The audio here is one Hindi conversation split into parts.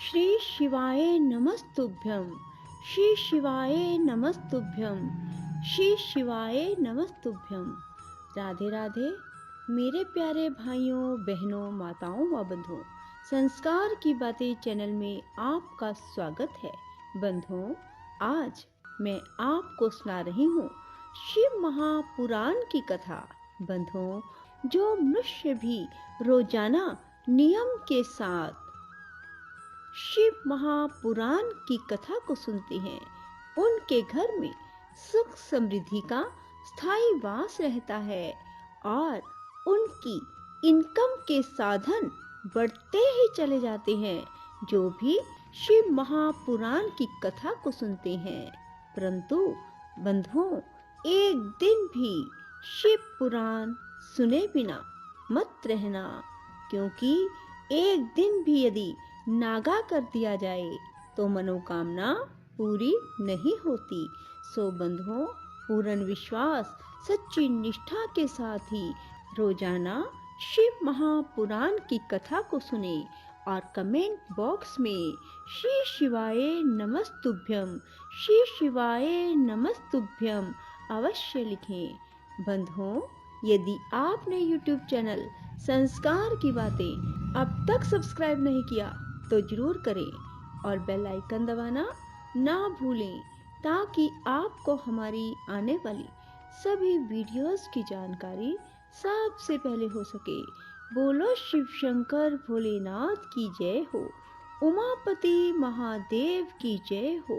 श्री शिवाय नमस्तुभ्यं। श्री शिवाय नमस्तुभ्यं। श्री शिवाय नमस्तुभ्यं। राधे राधे मेरे प्यारे भाइयों बहनों माताओं व बंधुओं, संस्कार की बातें चैनल में आपका स्वागत है। बंधुओं, आज मैं आपको सुना रही हूँ शिव महापुराण की कथा। बंधुओं, जो मनुष्य भी रोजाना नियम के साथ शिव महापुराण की कथा को सुनते हैं, उनके घर में सुख समृद्धि का स्थायी वास रहता है और उनकी इनकम के साधन बढ़ते ही चले जाते हैं। जो भी शिव महापुराण की कथा को सुनते हैं, परंतु बंधुओं, एक दिन भी शिव पुराण सुने बिना मत रहना, क्योंकि एक दिन भी यदि नागा कर दिया जाए तो मनोकामना पूरी नहीं होती। सो बंधुओं, पूर्ण विश्वास सच्ची निष्ठा के साथ ही रोजाना शिव महापुराण की कथा को सुने और कमेंट बॉक्स में श्री शिवाय नमस्तुभ्यं, श्री शिवाय नमस्तुभ्यं अवश्य लिखें। बंधुओं, यदि आपने YouTube चैनल संस्कार की बातें अब तक सब्सक्राइब नहीं किया तो जरूर करें और बेल आइकन दबाना ना भूलें, ताकि आपको हमारी आने वाली सभी वीडियोस की जानकारी सबसे पहले हो सके। बोलो शिव शंकर भोलेनाथ की जय हो, उमापति महादेव की जय हो।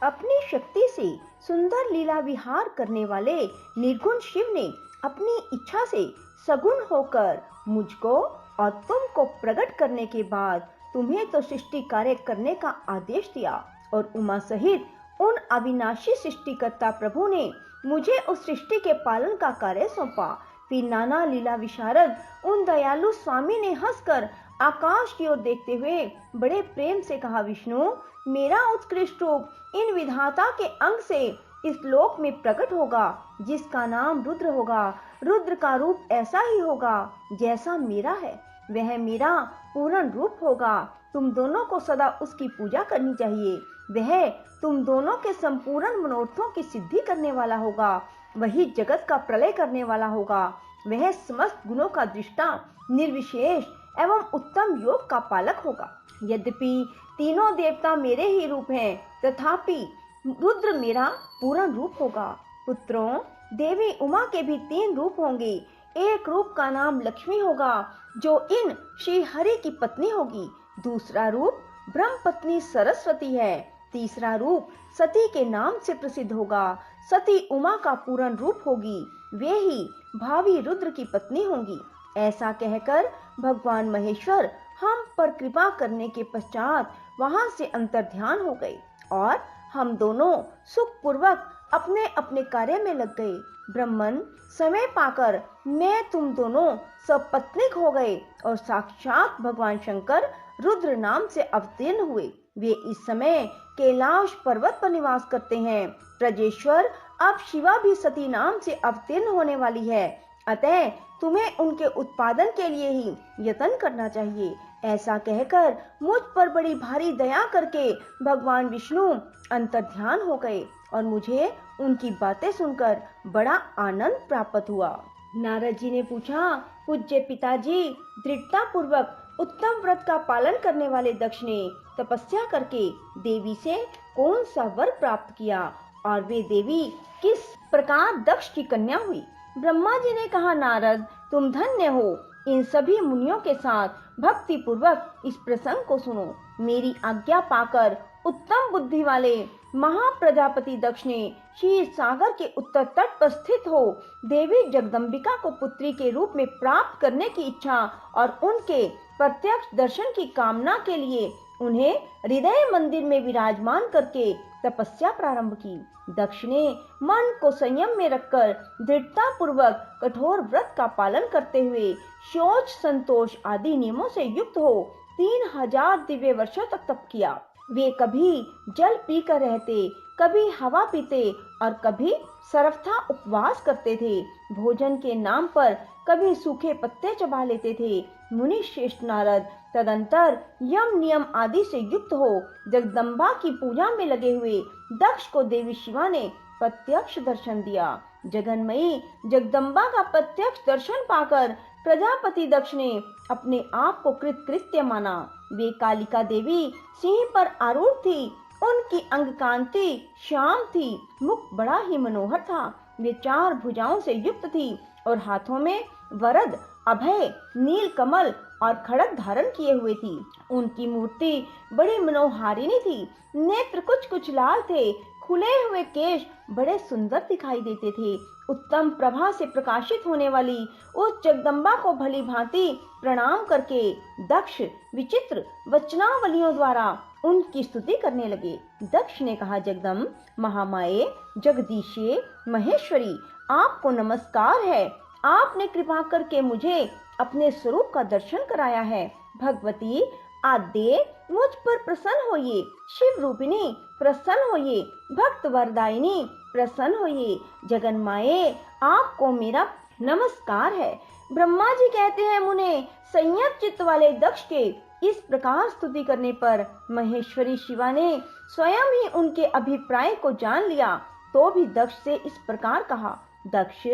अपनी शक्ति से सुंदर लीला विहार करने वाले निर्गुण शिव ने अपनी इच्छा से सगुण होकर मुझको और तुमको प्रकट करने के बाद तुम्हें तो सृष्टि कार्य करने का आदेश दिया और उमा सहित उन अविनाशी सृष्टिकर्ता प्रभु ने मुझे उस सृष्टि के पालन का कार्य सौंपा। फिर नाना लीला विशारद उन दयालु स्वामी ने हंसकर आकाश की ओर देखते हुए बड़े प्रेम से कहा, विष्णु, मेरा उत्कृष्ट रूप इन विधाता के अंग से इस लोक में प्रकट होगा, जिसका नाम रुद्र होगा। रुद्र का रूप ऐसा ही होगा जैसा मेरा है, वह मेरा पूर्ण रूप होगा। तुम दोनों को सदा उसकी पूजा करनी चाहिए। वह तुम दोनों के संपूर्ण मनोरथों की सिद्धि करने वाला होगा। वही जगत का प्रलय करने वाला होगा। वह समस्त गुणों का दृष्टा, निर्विशेष एवं उत्तम योग का पालक होगा। यद्यपि तीनों देवता मेरे ही रूप हैं, तथापि रुद्र मेरा पूर्ण रूप होगा। पुत्रों, देवी उमा के भी 3 रूप होंगे। एक रूप का नाम लक्ष्मी होगा, जो इन श्री हरि की पत्नी होगी। दूसरा रूप ब्रह्म पत्नी सरस्वती है। तीसरा रूप सती के नाम से प्रसिद्ध होगा। सती उमा का पूर्ण रूप होगी। वे ही भावी रुद्र की पत्नी होंगी। ऐसा कहकर भगवान महेश्वर हम पर कृपा करने के पश्चात वहां से अंतर्ध्यान हो गए और हम दोनों सुखपूर्वक अपने अपने कार्य में लग गए। ब्रह्मन समय पाकर मैं तुम दोनों सपत्नीक हो गए और साक्षात भगवान शंकर रुद्र नाम से अवतीर्ण हुए। वे इस समय कैलाश पर्वत पर निवास करते हैं। ब्रजेश्वर अब शिवा भी सती नाम से अवतीर्ण होने वाली है, अतः तुम्हें उनके उत्पादन के लिए ही यत्न करना चाहिए। ऐसा कहकर मुझ पर बड़ी भारी दया करके भगवान विष्णु अंतर्ध्यान हो गए और मुझे उनकी बातें सुनकर बड़ा आनंद प्राप्त हुआ। नारद जी ने पूछा, पूज्य पिताजी, दृढ़ता पूर्वक उत्तम व्रत का पालन करने वाले दक्ष ने तपस्या करके देवी से कौन सा वर प्राप्त किया और वे देवी किस प्रकार दक्ष की कन्या हुई? ब्रह्मा जी ने कहा, नारद, तुम धन्य हो। इन सभी मुनियों के साथ भक्ति पूर्वक इस प्रसंग को सुनो। मेरी आज्ञा पाकर उत्तम बुद्धि वाले महाप्रजापति दक्ष ने क्षीर सागर के उत्तर तट पर स्थित हो देवी जगदम्बिका को पुत्री के रूप में प्राप्त करने की इच्छा और उनके प्रत्यक्ष दर्शन की कामना के लिए उन्हें हृदय मंदिर में विराजमान करके तपस्या प्रारंभ की। दक्ष ने मन को संयम में रखकर दृढ़ता पूर्वक कठोर व्रत का पालन करते हुए शौच, संतोष आदि नियमों से युक्त हो 3000 दिव्य वर्षों तक तप किया। वे कभी जल पीकर रहते, कभी हवा पीते और कभी सर्वथा उपवास करते थे। भोजन के नाम पर कभी सूखे पत्ते चबा लेते थे। मुनि श्रेष्ठ नारद तदंतर यम नियम आदि से युक्त हो जगदम्बा की पूजा में लगे हुए दक्ष को देवी शिवा ने प्रत्यक्ष दर्शन दिया। जगन्मयी जगदम्बा का प्रत्यक्ष दर्शन पाकर प्रजापति दक्ष ने अपने आप को कृतकृत्य माना। वे कालिका देवी सिंह पर आरूढ़ थी। उनकी अंग कांति श्याम थी, मुख बड़ा ही मनोहर था। वे 4 भुजाओं से युक्त थी और हाथों में वरद, अभय, नील कमल और खड़ग धारण किए हुए थी। उनकी मूर्ति बड़ी मनोहारिणी थी। नेत्र कुछ कुछ लाल थे। खुले हुए केश बड़े सुंदर दिखाई देते थे। उत्तम प्रभा से प्रकाशित होने वाली उस जगदम्बा को भली भांति प्रणाम करके दक्ष विचित्र वचनावलियों द्वारा उनकी स्तुति करने लगे। दक्ष ने कहा, जगदम्ब, महामाये, जगदीशे, महेश्वरी, आपको नमस्कार है। आपने कृपा करके मुझे अपने स्वरूप का दर्शन कराया है। भगवती आद्य मुझ पर प्रसन्न होइए। शिव रूपिणी प्रसन्न होइए। भक्त वरदायिनी प्रसन्न होइए। जगन्माये आपको मेरा नमस्कार है। ब्रह्मा जी कहते हैं, मुने संयत चित्त वाले दक्ष के इस प्रकार स्तुति करने पर महेश्वरी शिवा ने स्वयं ही उनके अभिप्राय को जान लिया। तो भी दक्ष से इस प्रकार कहा, दक्ष,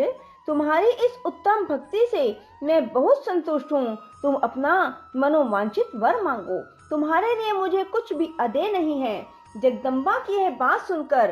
तुम्हारी इस उत्तम भक्ति से मैं बहुत संतुष्ट हूँ। तुम अपना मनोवांछित वर मांगो। तुम्हारे लिए मुझे कुछ भी अदेय नहीं है। जगदम्बा की यह बात सुनकर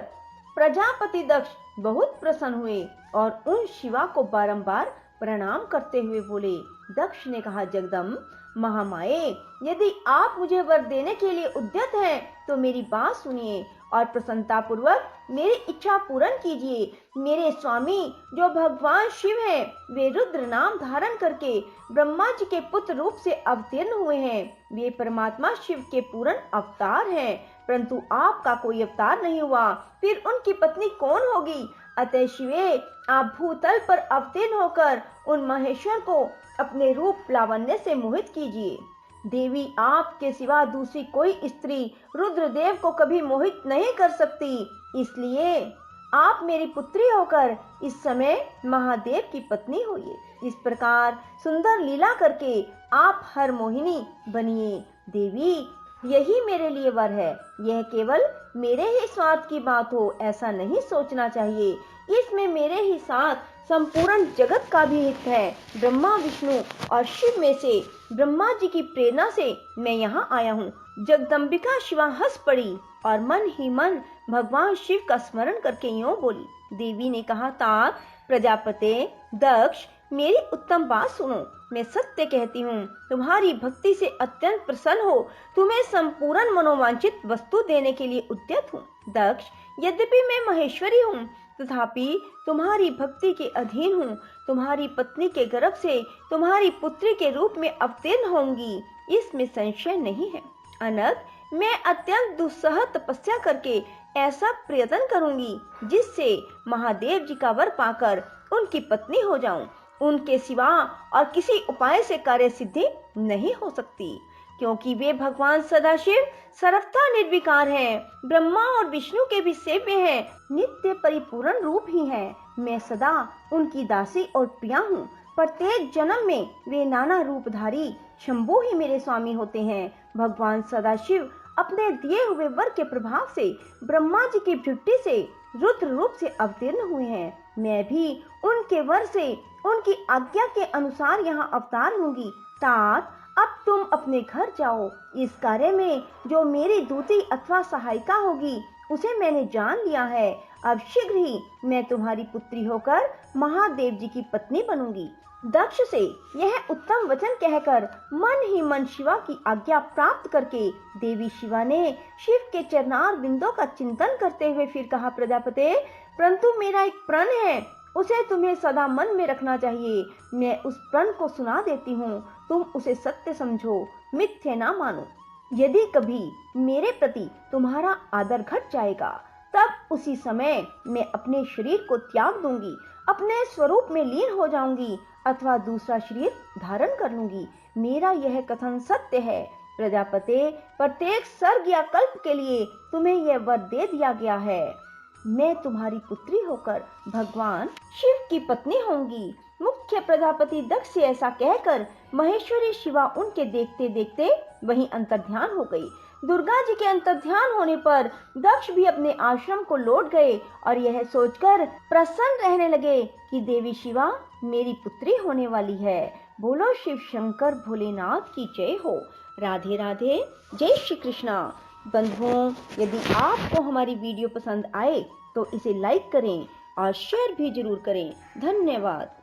प्रजापति दक्ष बहुत प्रसन्न हुए और उन शिवा को बारंबार प्रणाम करते हुए बोले। दक्ष ने कहा, जगदम्ब, महामाये, यदि आप मुझे वर देने के लिए उद्यत हैं तो मेरी बात सुनिए और प्रसन्नता पूर्वक मेरी इच्छा पूर्ण कीजिए। मेरे स्वामी जो भगवान शिव हैं, वे रुद्र नाम धारण करके ब्रह्मा जी के पुत्र रूप से अवतीर्ण हुए हैं। वे परमात्मा शिव के पूर्ण अवतार हैं, परंतु आपका कोई अवतार नहीं हुआ। फिर उनकी पत्नी कौन होगी? अतः शिवे, आप भूतल पर अवतीर्ण होकर उन महेश्वर को अपने रूप लावण्य से मोहित कीजिए। देवी, आपके सिवा दूसरी कोई स्त्री रुद्रदेव को कभी मोहित नहीं कर सकती। इसलिए आप मेरी पुत्री होकर इस समय महादेव की पत्नी होइए। इस प्रकार सुंदर लीला करके आप हर मोहिनी बनिए। देवी, यही मेरे लिए वर है। यह केवल मेरे ही स्वार्थ की बात हो ऐसा नहीं सोचना चाहिए। इसमें मेरे ही साथ संपूर्ण जगत का भी हित है। ब्रह्मा, विष्णु और शिव में से ब्रह्मा जी की प्रेरणा से मैं यहाँ आया हूँ। जगदम्बिका शिवा हंस पड़ी और मन ही मन भगवान शिव का स्मरण करके यूं बोली। देवी ने कहा, तात प्रजापते दक्ष, मेरी उत्तम बात सुनो। मैं सत्य कहती हूँ, तुम्हारी भक्ति से अत्यंत प्रसन्न हो तुम्हें संपूर्ण मनोवांछित वस्तु देने के लिए उद्यत हूँ। दक्ष, यद्यपि मैं महेश्वरी हूँ तथापि तुम्हारी भक्ति के अधीन हूँ। तुम्हारी पत्नी के गर्भ से तुम्हारी पुत्री के रूप में अवतीर्ण होंगी, इसमें संशय नहीं है। अनग, मैं अत्यंत दुस्सह तपस्या करके ऐसा प्रयत्न करूंगी जिससे महादेव जी का वर पाकर उनकी पत्नी हो जाऊं। उनके सिवा और किसी उपाय से कार्य सिद्धि नहीं हो सकती, क्योंकि वे भगवान सदाशिव सर्वथा निर्विकार हैं। ब्रह्मा और विष्णु के भी सेव्य हैं, नित्य परिपूर्ण रूप ही हैं। मैं सदा उनकी दासी और प्रिया हूँ। प्रत्येक जन्म में वे नाना रूपधारी शंभु ही मेरे स्वामी होते हैं। भगवान सदाशिव अपने दिए हुए वर के प्रभाव से ब्रह्मा जी की भृत्ति से रुद्र रूप से अवतीर्ण हुए हैं। मैं भी उनके वर से उनकी आज्ञा के अनुसार यहाँ अवतार होंगी। तात, अब तुम अपने घर जाओ। इस कार्य में जो मेरी दूती अथवा सहायिका होगी उसे मैंने जान लिया है। अब शीघ्र ही मैं तुम्हारी पुत्री होकर महादेव जी की पत्नी बनूंगी। दक्ष से यह उत्तम वचन कहकर मन ही मन शिवा की आज्ञा प्राप्त करके देवी शिवा ने शिव के चरणार बिंदों का चिंतन करते हुए फिर कहा, प्रजापते, परंतु मेरा एक प्रण है, उसे तुम्हें सदा मन में रखना चाहिए। मैं उस प्रण को सुना देती हूँ, तुम उसे सत्य समझो, मिथ्या ना मानो। यदि कभी मेरे प्रति तुम्हारा आदर घट जाएगा तब उसी समय मैं अपने शरीर को त्याग दूंगी, अपने स्वरूप में लीन हो जाऊंगी अथवा दूसरा शरीर धारण कर लूंगी। मेरा यह कथन सत्य है। प्रजापते, प्रत्येक सर्ग या कल्प के लिए तुम्हें यह वर दे दिया गया है। मैं तुम्हारी पुत्री होकर भगवान शिव की पत्नी होंगी। मुख्य प्रजापति दक्ष से ऐसा कहकर महेश्वरी शिवा उनके देखते देखते वहीं अंतर्ध्यान हो गई। दुर्गा जी के अंतर्ध्यान होने पर दक्ष भी अपने आश्रम को लौट गए और यह सोचकर प्रसन्न रहने लगे कि देवी शिवा मेरी पुत्री होने वाली है। बोलो शिव शंकर भोलेनाथ की जय हो। राधे राधे, जय श्री कृष्णा। बंधुओं, यदि आपको हमारी वीडियो पसंद आए तो इसे लाइक करें और शेयर भी जरूर करें। धन्यवाद।